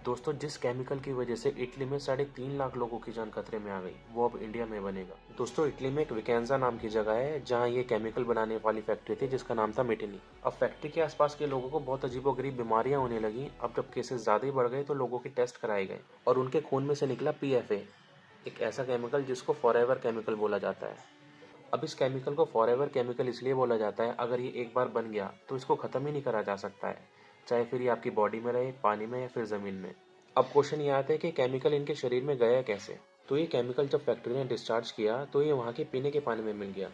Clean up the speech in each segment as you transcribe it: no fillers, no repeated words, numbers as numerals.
दोस्तों, जिस केमिकल की वजह से इटली में 3.5 लाख लोगों की जान खतरे में आ गई, वो अब इंडिया में बनेगा। दोस्तों, इटली में एक विकेंजा नाम की जगह है जहां ये केमिकल बनाने वाली फैक्ट्री थी जिसका नाम था मिटिनी। अब फैक्ट्री के आसपास के लोगों को बहुत अजीबोगरीब बीमारियां होने लगी। अब जब केसेस ज्यादा ही बढ़ गए तो लोगों के टेस्ट कराए गए और उनके खून में से निकला पीएफए, एक ऐसा केमिकल जिसको फॉरएवर केमिकल बोला जाता है। अब इस केमिकल को फॉरएवर केमिकल इसलिए बोला जाता है, अगर ये एक बार बन गया तो इसको खत्म ही नहीं करा जा सकता है, चाहे फिर ये आपकी बॉडी में रहे, पानी में या फिर जमीन में। अब क्वेश्चन ये आता है कि केमिकल इनके शरीर में गया कैसे। तो ये केमिकल जब फैक्ट्री ने डिस्चार्ज किया तो ये वहाँ के पीने के पानी में मिल गया।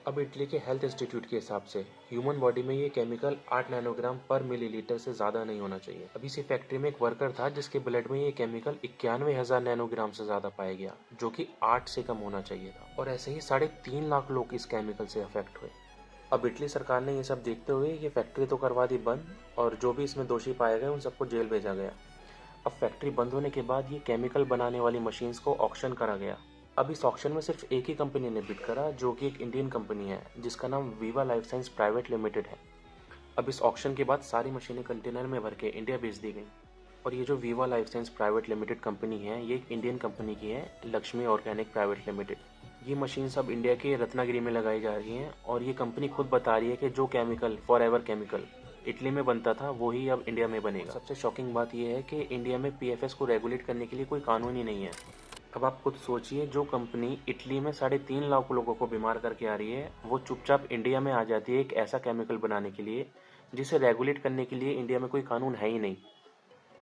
अब इटली के हेल्थ इंस्टीट्यूट के हिसाब से ह्यूमन बॉडी में ये केमिकल 8 नैनोग्राम पर मिलीलीटर से ज़्यादा नहीं होना चाहिए। अभी इसी फैक्ट्री में एक वर्कर था जिसके ब्लड में ये केमिकल 91,000 नैनोग्राम से ज़्यादा पाया गया, जो कि 8 से कम होना चाहिए था। और ऐसे ही 3.5 लाख लोग इस केमिकल से अफेक्ट हुए। अब इटली सरकार ने ये सब देखते हुए ये फैक्ट्री तो करवा दी बंद, और जो भी इसमें दोषी पाए गए उन सबको जेल भेजा गया। अब फैक्ट्री बंद होने के बाद ये केमिकल बनाने वाली मशीन्स को ऑक्शन करा गया। अब इस ऑक्शन में सिर्फ एक ही कंपनी ने बिड करा, जो कि एक इंडियन कंपनी है जिसका नाम Viva life science private limited है। अब इस ऑक्शन के बाद सारी मशीनें कंटेनर में भर के इंडिया भेज दी गई। और ये जो Viva life science private limited company है, ये एक इंडियन कंपनी की है, लक्ष्मी ऑर्गेनिक प्राइवेट लिमिटेड। ये मशीन सब इंडिया के रत्नागिरी में लगाई जा रही हैं, और ये कंपनी खुद बता रही है कि जो केमिकल फॉरएवर केमिकल इटली में बनता था वही अब इंडिया में बनेगा। सबसे शॉकिंग बात यह है कि इंडिया में पीएफएस को रेगुलेट करने के लिए कोई कानून ही नहीं है। अब आप खुद सोचिए, जो कंपनी इटली में 3.5 लाख लोगों को बीमार करके आ रही है, वो चुपचाप इंडिया में आ जाती है एक ऐसा केमिकल बनाने के लिए जिसे रेगुलेट करने के लिए इंडिया में कोई कानून है ही नहीं।